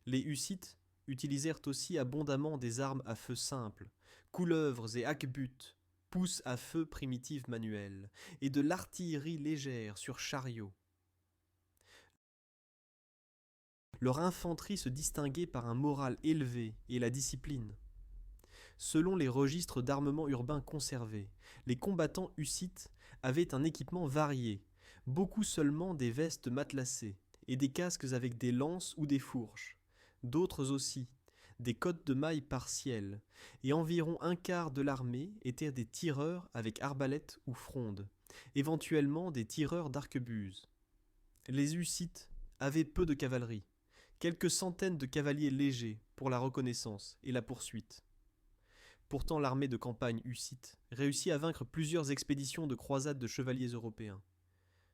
[SPEAKER 1] Les Hussites utilisèrent aussi abondamment des armes à feu simple, couleuvres et hacquebutes, pousse à feu primitive manuelle, et de l'artillerie légère sur chariot. Leur infanterie se distinguait par un moral élevé et la discipline. Selon les registres d'armement urbain conservés, les combattants hussites avaient un équipement varié, beaucoup seulement des vestes matelassées et des casques avec des lances ou des fourches, d'autres aussi, des cottes de mailles partielles, et environ un quart de l'armée étaient des tireurs avec arbalète ou fronde, éventuellement des tireurs d'arquebuse. Les hussites avaient peu de cavalerie, quelques centaines de cavaliers légers pour la reconnaissance et la poursuite. Pourtant, l'armée de campagne hussite réussit à vaincre plusieurs expéditions de croisades de chevaliers européens,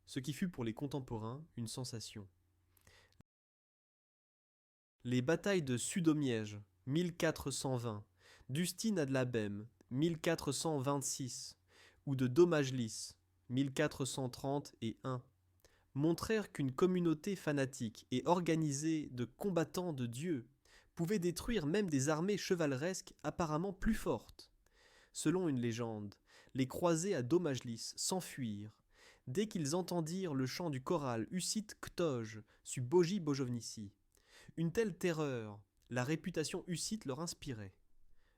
[SPEAKER 1] ce qui fut pour les contemporains une sensation. Les batailles de Sudomiège, 1420, d'Ustine ad Labem, 1426, ou de Domajlis, 1430 et 1, montrèrent qu'une communauté fanatique et organisée de combattants de Dieu pouvait détruire même des armées chevaleresques apparemment plus fortes. Selon une légende, les croisés à Domajlis s'enfuirent dès qu'ils entendirent le chant du choral hussite Ktoj su Boji Bojovnici. Une telle terreur, la réputation hussite leur inspirait.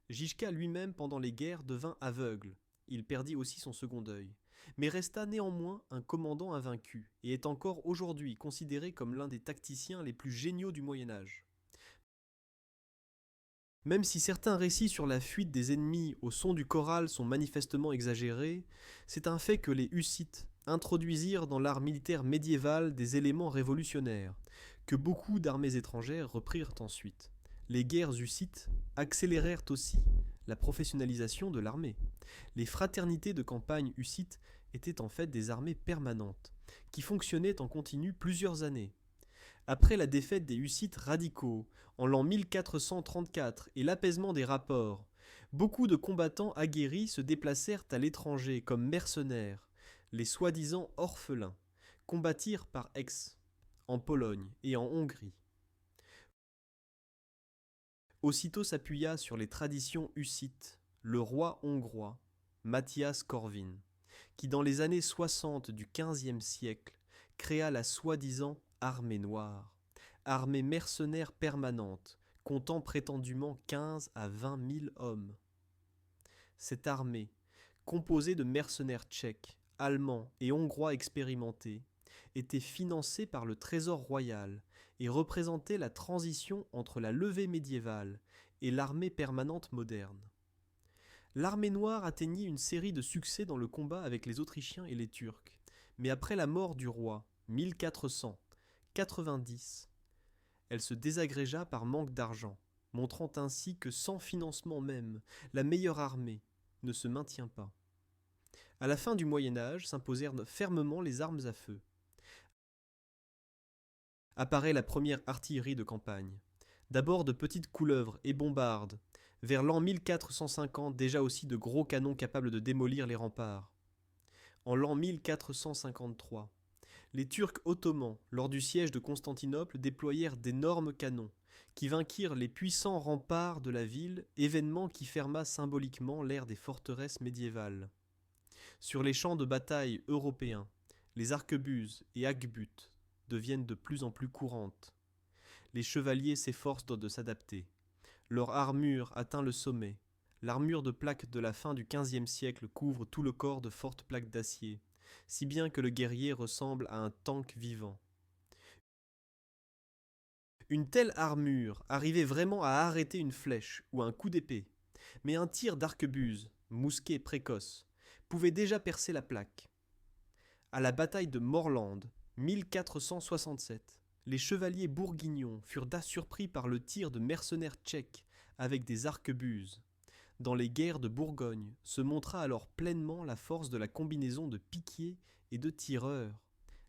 [SPEAKER 1] Jijka lui-même pendant les guerres devint aveugle, il perdit aussi son second œil, mais resta néanmoins un commandant invaincu et est encore aujourd'hui considéré comme l'un des tacticiens les plus géniaux du Moyen-Âge. Même si certains récits sur la fuite des ennemis au son du choral sont manifestement exagérés, c'est un fait que les hussites introduisirent dans l'art militaire médiéval des éléments révolutionnaires, que beaucoup d'armées étrangères reprirent ensuite. Les guerres hussites accélérèrent aussi la professionnalisation de l'armée. Les fraternités de campagne hussites étaient en fait des armées permanentes, qui fonctionnaient en continu plusieurs années. Après la défaite des hussites radicaux en l'an 1434 et l'apaisement des rapports, beaucoup de combattants aguerris se déplacèrent à l'étranger comme mercenaires, les soi-disant orphelins, combattirent par Aix, en Pologne et en Hongrie. Aussitôt s'appuya sur les traditions hussites le roi hongrois, Matthias Corvin, qui dans les années 60 du XVe siècle créa la soi-disant armée noire, armée mercenaire permanente, comptant prétendument 15 à 20 000 hommes. Cette armée, composée de mercenaires tchèques, allemands et hongrois expérimentés, était financée par le trésor royal et représentait la transition entre la levée médiévale et l'armée permanente moderne. L'armée noire atteignit une série de succès dans le combat avec les Autrichiens et les Turcs, mais après la mort du roi, 1490, elle se désagrégea par manque d'argent, montrant ainsi que sans financement même, la meilleure armée ne se maintient pas. À la fin du Moyen Âge s'imposèrent fermement les armes à feu. Apparaît la première artillerie de campagne. D'abord de petites couleuvres et bombardes, vers l'an 1450 déjà aussi de gros canons capables de démolir les remparts. En l'an 1453, les Turcs ottomans, lors du siège de Constantinople, déployèrent d'énormes canons, qui vainquirent les puissants remparts de la ville, événement qui ferma symboliquement l'ère des forteresses médiévales. Sur les champs de bataille européens, les arquebuses et hagbutes deviennent de plus en plus courantes. Les chevaliers s'efforcent de s'adapter. Leur armure atteint le sommet. L'armure de plaque de la fin du XVe siècle couvre tout le corps de fortes plaques d'acier, si bien que le guerrier ressemble à un tank vivant. Une telle armure arrivait vraiment à arrêter une flèche ou un coup d'épée, mais un tir d'arquebuse, mousquet précoce, pouvait déjà percer la plaque. À la bataille de Morland, 1467, les chevaliers bourguignons furent surpris par le tir de mercenaires tchèques avec des arquebuses. Dans les guerres de Bourgogne se montra alors pleinement la force de la combinaison de piquiers et de tireurs.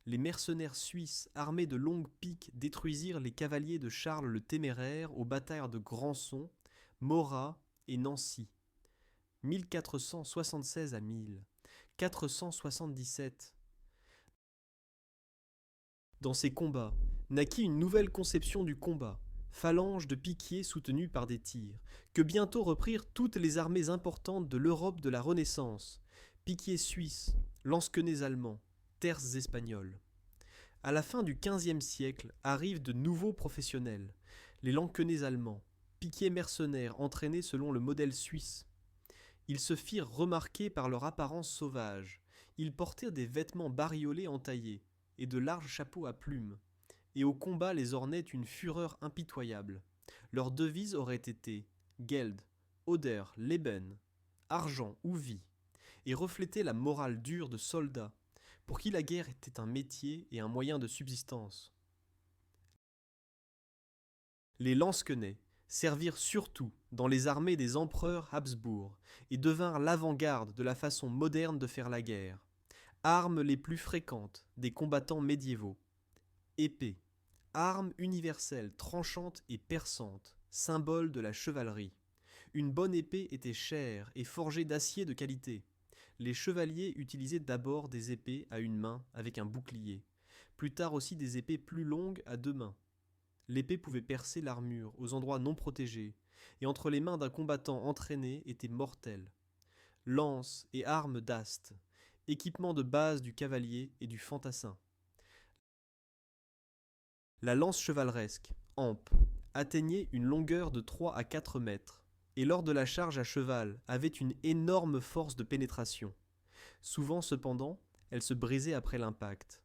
[SPEAKER 1] Les mercenaires suisses armés de longues piques détruisirent les cavaliers de Charles le Téméraire aux batailles de Grandson, Morat et Nancy. 1476 à 1477. Dans ces combats, naquit une nouvelle conception du combat, phalange de piquiers soutenus par des tirs, que bientôt reprirent toutes les armées importantes de l'Europe de la Renaissance, piquiers suisses, lansquenets allemands, terces espagnols. À la fin du XVe siècle arrivent de nouveaux professionnels, les lansquenets allemands, piquiers mercenaires entraînés selon le modèle suisse. Ils se firent remarquer par leur apparence sauvage. Ils portèrent des vêtements bariolés entaillés et de larges chapeaux à plumes, et au combat les ornait une fureur impitoyable. Leur devise aurait été Geld, Oder, Leben, argent ou vie, et reflétait la morale dure de soldats, pour qui la guerre était un métier et un moyen de subsistance. Les lansquenets servirent surtout dans les armées des empereurs Habsbourg et devinrent l'avant-garde de la façon moderne de faire la guerre. Armes les plus fréquentes des combattants médiévaux. Épée, arme universelle, tranchante et perçante, symbole de la chevalerie. Une bonne épée était chère et forgée d'acier de qualité. Les chevaliers utilisaient d'abord des épées à une main avec un bouclier, plus tard aussi des épées plus longues à deux mains. L'épée pouvait percer l'armure aux endroits non protégés, et entre les mains d'un combattant entraîné était mortelle. Lance et armes d'ast, équipement de base du cavalier et du fantassin. La lance chevaleresque, ampe, atteignait une longueur de 3 à 4 mètres, et lors de la charge à cheval avait une énorme force de pénétration. Souvent cependant, elle se brisait après l'impact.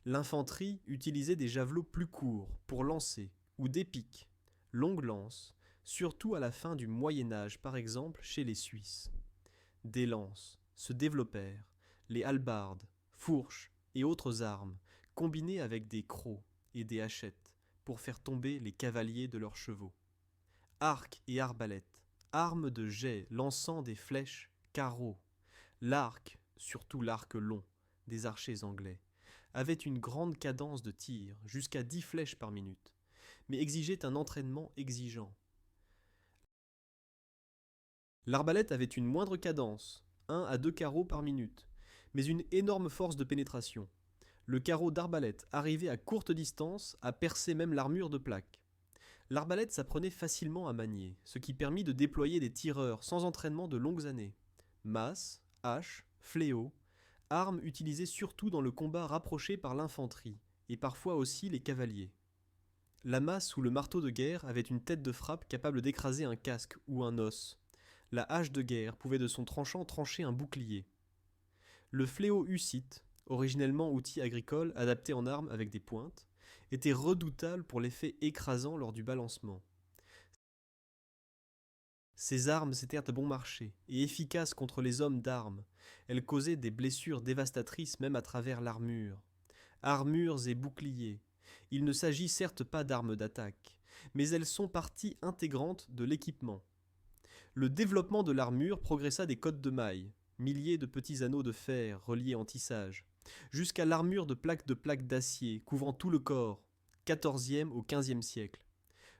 [SPEAKER 1] L'infanterie utilisait des javelots plus courts pour lancer, ou des piques, longues lances, surtout à la fin du Moyen-Âge par exemple chez les Suisses. Des lances se développèrent, les hallebardes, fourches et autres armes, combinées avec des crocs et des hachettes pour faire tomber les cavaliers de leurs chevaux. Arcs et arbalètes, armes de jet lançant des flèches, carreaux. L'arc, surtout l'arc long, des archers anglais, avait une grande cadence de tir, jusqu'à 10 flèches par minute, mais exigeait un entraînement exigeant. L'arbalète avait une moindre cadence, 1 à 2 carreaux par minute, mais une énorme force de pénétration. Le carreau d'arbalète arrivait à courte distance à percer même l'armure de plaque. L'arbalète s'apprenait facilement à manier, ce qui permit de déployer des tireurs sans entraînement de longues années. Masse, hache, fléau, armes utilisées surtout dans le combat rapproché par l'infanterie, et parfois aussi les cavaliers. La masse ou le marteau de guerre avait une tête de frappe capable d'écraser un casque ou un os. La hache de guerre pouvait de son tranchant trancher un bouclier. Le fléau hussite, originellement outil agricole adapté en arme avec des pointes, était redoutable pour l'effet écrasant lors du balancement. Ces armes étaient à bon marché et efficaces contre les hommes d'armes. Elles causaient des blessures dévastatrices même à travers l'armure. Armures et boucliers. Il ne s'agit certes pas d'armes d'attaque, mais elles sont partie intégrante de l'équipement. Le développement de l'armure progressa des cottes de mailles, milliers de petits anneaux de fer reliés en tissage, jusqu'à l'armure de plaques d'acier couvrant tout le corps, 14e au 15e siècle.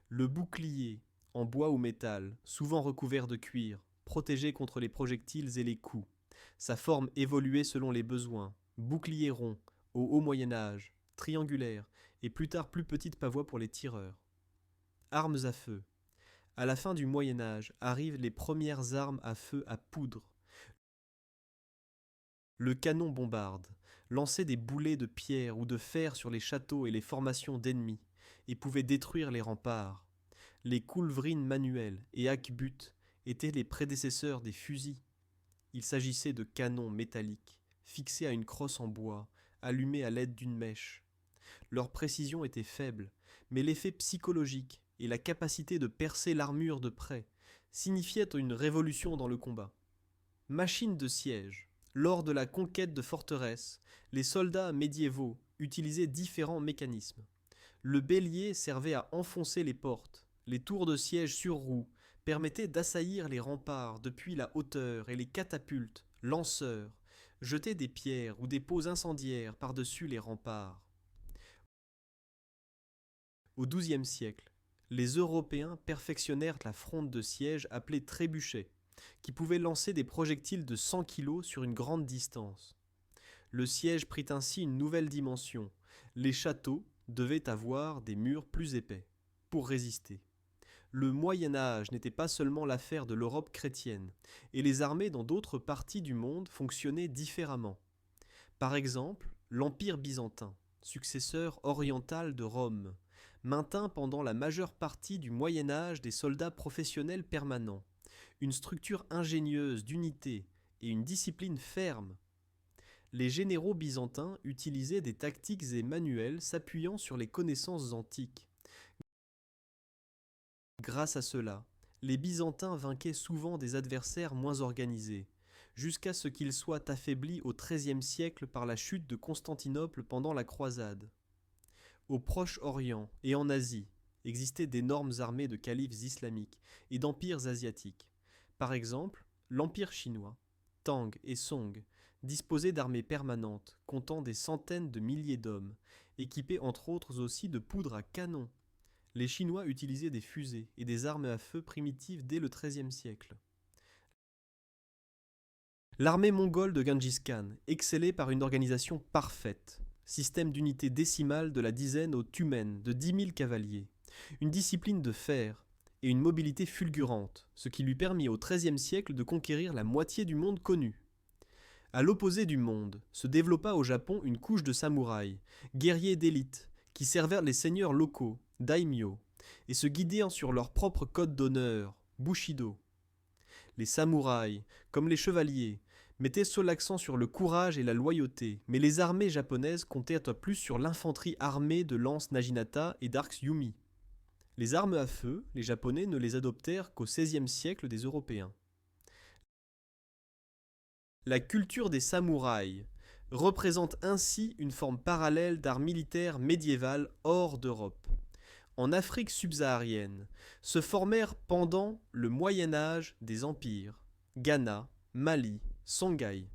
[SPEAKER 1] Le bouclier, en bois ou métal, souvent recouvert de cuir, protégé contre les projectiles et les coups. Sa forme évoluait selon les besoins, bouclier rond, au haut Moyen-Âge, triangulaire, et plus tard plus petite pavoie pour les tireurs. Armes à feu. À la fin du Moyen-Âge arrivent les premières armes à feu à poudre. Le canon bombarde, lançait des boulets de pierre ou de fer sur les châteaux et les formations d'ennemis, et pouvait détruire les remparts. Les culverines manuelles et haquebutes étaient les prédécesseurs des fusils. Il s'agissait de canons métalliques, fixés à une crosse en bois, allumés à l'aide d'une mèche. Leur précision était faible, mais l'effet psychologique et la capacité de percer l'armure de près signifiaient une révolution dans le combat. Machine de siège. Lors de la conquête de forteresses, les soldats médiévaux utilisaient différents mécanismes. Le bélier servait à enfoncer les portes. Les tours de siège sur roues permettaient d'assaillir les remparts depuis la hauteur et les catapultes, lanceurs, jetaient des pierres ou des pots incendiaires par-dessus les remparts. Au XIIe siècle, les Européens perfectionnèrent la fronde de siège appelée trébuchet, qui pouvait lancer des projectiles de 100 kg sur une grande distance. Le siège prit ainsi une nouvelle dimension. Les châteaux devaient avoir des murs plus épais. pour résister. Le Moyen Âge n'était pas seulement l'affaire de l'Europe chrétienne, et les armées dans d'autres parties du monde fonctionnaient différemment. Par exemple, l'Empire byzantin, successeur oriental de Rome, maintint pendant la majeure partie du Moyen Âge des soldats professionnels permanents, une structure ingénieuse d'unité et une discipline ferme. Les généraux byzantins utilisaient des tactiques et manuels s'appuyant sur les connaissances antiques. Grâce à cela, les Byzantins vainquaient souvent des adversaires moins organisés, jusqu'à ce qu'ils soient affaiblis au XIIIe siècle par la chute de Constantinople pendant la croisade. Au Proche-Orient et en Asie existaient d'énormes armées de califes islamiques et d'empires asiatiques. Par exemple, l'Empire chinois, Tang et Song, disposait d'armées permanentes comptant des centaines de milliers d'hommes, équipés entre autres aussi de poudre à canon. Les Chinois utilisaient des fusées et des armes à feu primitives dès le XIIIe siècle. L'armée mongole de Gengis Khan excellait par une organisation parfaite, système d'unité décimale de la dizaine au tumen de 10 000 cavaliers, une discipline de fer et une mobilité fulgurante, ce qui lui permit au XIIIe siècle de conquérir la moitié du monde connu. À l'opposé du monde, se développa au Japon une couche de samouraïs, guerriers d'élite, qui servirent les seigneurs locaux, daimyo, et se guidèrent sur leur propre code d'honneur, bushido. Les samouraïs, comme les chevaliers, mettaient seul l'accent sur le courage et la loyauté, mais les armées japonaises comptaient plus sur l'infanterie armée de lances naginata et d'arcs yumi. Les armes à feu, les Japonais ne les adoptèrent qu'au XVIe siècle des Européens. La culture des samouraïs représente ainsi une forme parallèle d'art militaire médiéval hors d'Europe. En Afrique subsaharienne, se formèrent pendant le Moyen Âge des empires, Ghana, Mali, Songhai,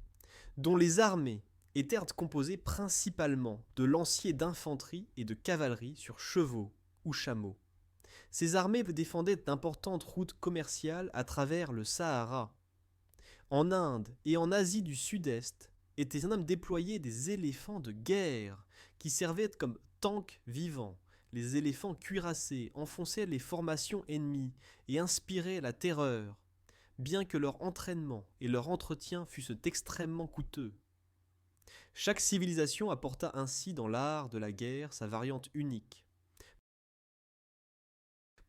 [SPEAKER 1] dont les armées étaient composées principalement de lanciers d'infanterie et de cavalerie sur chevaux ou chameaux. Ces armées défendaient d'importantes routes commerciales à travers le Sahara. En Inde et en Asie du Sud-Est étaient déployés des éléphants de guerre qui servaient comme tanks vivants. Les éléphants cuirassés enfonçaient les formations ennemies et inspiraient la terreur, bien que leur entraînement et leur entretien fussent extrêmement coûteux. Chaque civilisation apporta ainsi dans l'art de la guerre sa variante unique.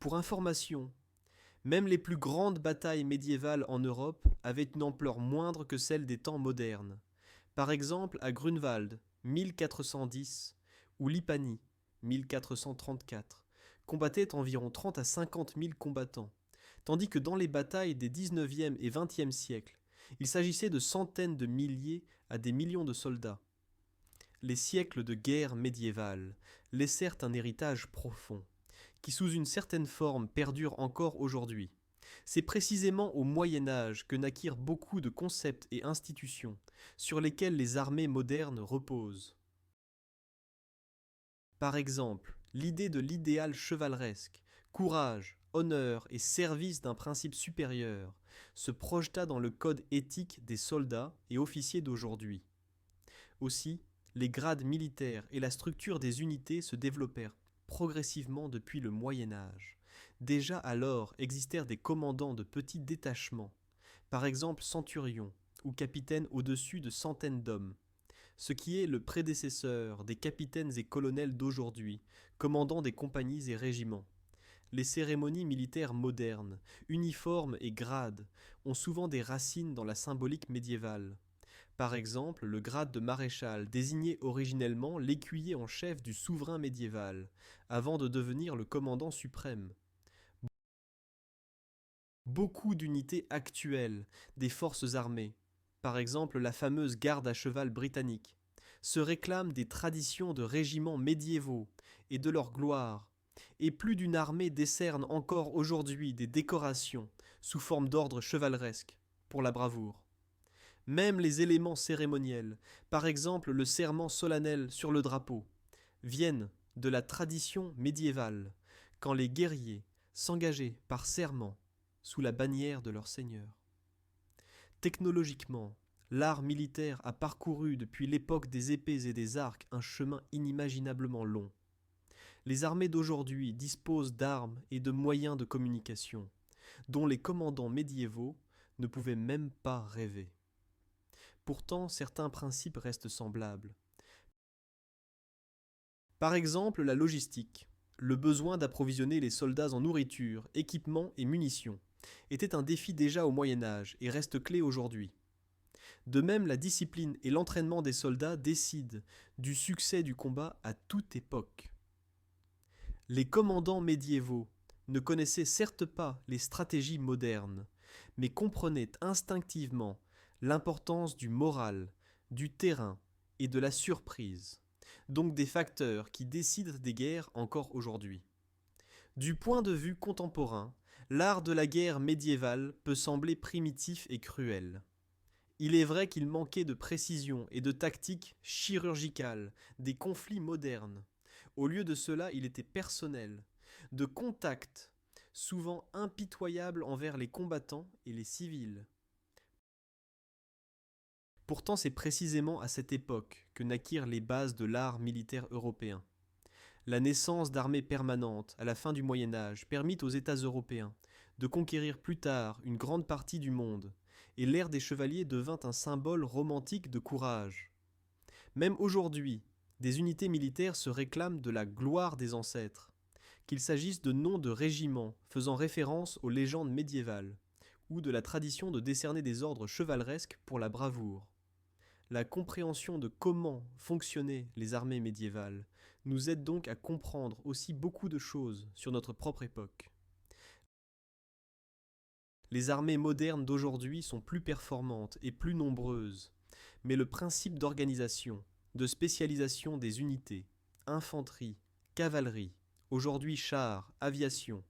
[SPEAKER 1] Pour information, même les plus grandes batailles médiévales en Europe avaient une ampleur moindre que celle des temps modernes. Par exemple, à Grunwald, 1410, ou Lipani, 1434, combattaient environ 30 à 50 000 combattants, tandis que dans les batailles des 19e et 20e siècles, il s'agissait de centaines de milliers à des millions de soldats. Les siècles de guerre médiévale laissèrent un héritage profond, qui sous une certaine forme perdure encore aujourd'hui. C'est précisément au Moyen Âge que naquirent beaucoup de concepts et institutions sur lesquels les armées modernes reposent. Par exemple, l'idée de l'idéal chevaleresque, courage, honneur et service d'un principe supérieur, se projeta dans le code éthique des soldats et officiers d'aujourd'hui. Aussi, les grades militaires et la structure des unités se développèrent progressivement depuis le Moyen Âge. Déjà alors existèrent des commandants de petits détachements, par exemple centurions ou capitaines au-dessus de centaines d'hommes, ce qui est le prédécesseur des capitaines et colonels d'aujourd'hui, commandant des compagnies et régiments. Les cérémonies militaires modernes, uniformes et grades, ont souvent des racines dans la symbolique médiévale. Par exemple, le grade de maréchal désignait originellement l'écuyer en chef du souverain médiéval, avant de devenir le commandant suprême. Beaucoup d'unités actuelles des forces armées, par exemple la fameuse garde à cheval britannique, se réclament des traditions de régiments médiévaux et de leur gloire, et plus d'une armée décerne encore aujourd'hui des décorations sous forme d'ordre chevaleresque pour la bravoure. Même les éléments cérémoniels, par exemple le serment solennel sur le drapeau, viennent de la tradition médiévale, quand les guerriers s'engageaient par serment sous la bannière de leur seigneur. Technologiquement, l'art militaire a parcouru depuis l'époque des épées et des arcs un chemin inimaginablement long. Les armées d'aujourd'hui disposent d'armes et de moyens de communication, dont les commandants médiévaux ne pouvaient même pas rêver. Pourtant, certains principes restent semblables. Par exemple, la logistique, le besoin d'approvisionner les soldats en nourriture, équipements et munitions, était un défi déjà au Moyen Âge et reste clé aujourd'hui. De même, la discipline et l'entraînement des soldats décident du succès du combat à toute époque. Les commandants médiévaux ne connaissaient certes pas les stratégies modernes, mais comprenaient instinctivement l'importance du moral, du terrain et de la surprise, donc des facteurs qui décident des guerres encore aujourd'hui. Du point de vue contemporain, l'art de la guerre médiévale peut sembler primitif et cruel. Il est vrai qu'il manquait de précision et de tactique chirurgicale des conflits modernes. Au lieu de cela, il était personnel, de contact, souvent impitoyable envers les combattants et les civils. Pourtant, c'est précisément à cette époque que naquirent les bases de l'art militaire européen. La naissance d'armées permanentes à la fin du Moyen Âge permit aux États européens de conquérir plus tard une grande partie du monde, et l'ère des chevaliers devint un symbole romantique de courage. Même aujourd'hui, des unités militaires se réclament de la gloire des ancêtres, qu'il s'agisse de noms de régiments faisant référence aux légendes médiévales, ou de la tradition de décerner des ordres chevaleresques pour la bravoure. La compréhension de comment fonctionnaient les armées médiévales nous aide donc à comprendre aussi beaucoup de choses sur notre propre époque. Les armées modernes d'aujourd'hui sont plus performantes et plus nombreuses, mais le principe d'organisation, de spécialisation des unités, infanterie, cavalerie, aujourd'hui chars, aviation,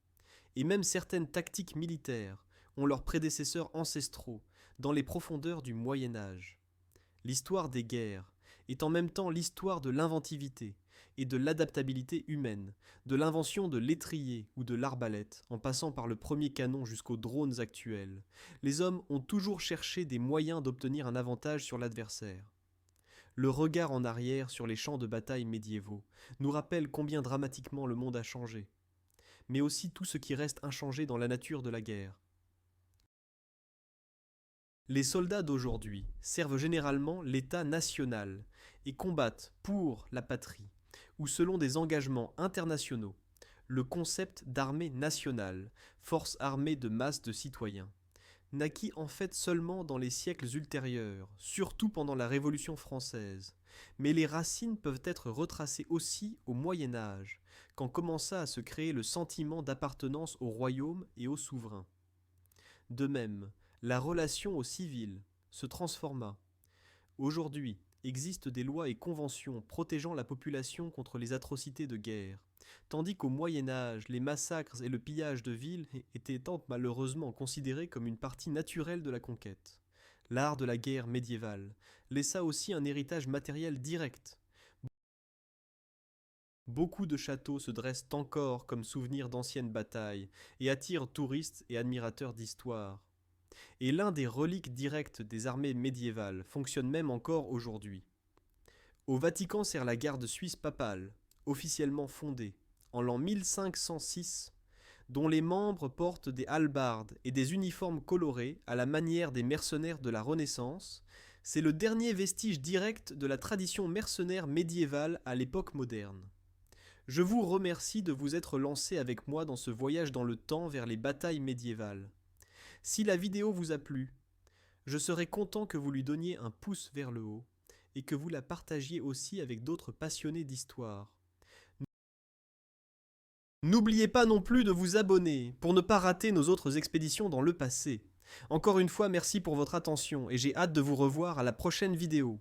[SPEAKER 1] et même certaines tactiques militaires ont leurs prédécesseurs ancestraux dans les profondeurs du Moyen Âge. L'histoire des guerres est en même temps l'histoire de l'inventivité et de l'adaptabilité humaine, de l'invention de l'étrier ou de l'arbalète, en passant par le premier canon jusqu'aux drones actuels. Les hommes ont toujours cherché des moyens d'obtenir un avantage sur l'adversaire. Le regard en arrière sur les champs de bataille médiévaux nous rappelle combien dramatiquement le monde a changé, mais aussi tout ce qui reste inchangé dans la nature de la guerre. Les soldats d'aujourd'hui servent généralement l'État national et combattent pour la patrie ou selon des engagements internationaux. Le concept d'armée nationale, force armée de masse de citoyens, naquit en fait seulement dans les siècles ultérieurs, surtout pendant la Révolution française, mais les racines peuvent être retracées aussi au Moyen Âge, quand commença à se créer le sentiment d'appartenance au royaume et au souverain. De même, la relation aux civils se transforma. Aujourd'hui, existent des lois et conventions protégeant la population contre les atrocités de guerre, tandis qu'au Moyen Âge, les massacres et le pillage de villes étaient malheureusement considérés comme une partie naturelle de la conquête. L'art de la guerre médiévale laissa aussi un héritage matériel direct. Beaucoup de châteaux se dressent encore comme souvenirs d'anciennes batailles et attirent touristes et admirateurs d'histoire. Et l'un des reliques directes des armées médiévales fonctionne même encore aujourd'hui. Au Vatican sert la garde suisse papale, officiellement fondée, en l'an 1506, dont les membres portent des hallebardes et des uniformes colorés à la manière des mercenaires de la Renaissance. C'est le dernier vestige direct de la tradition mercenaire médiévale à l'époque moderne. Je vous remercie de vous être lancé avec moi dans ce voyage dans le temps vers les batailles médiévales. Si la vidéo vous a plu, je serais content que vous lui donniez un pouce vers le haut et que vous la partagiez aussi avec d'autres passionnés d'histoire. N'oubliez pas non plus de vous abonner pour ne pas rater nos autres expéditions dans le passé. Encore une fois, merci pour votre attention et j'ai hâte de vous revoir à la prochaine vidéo.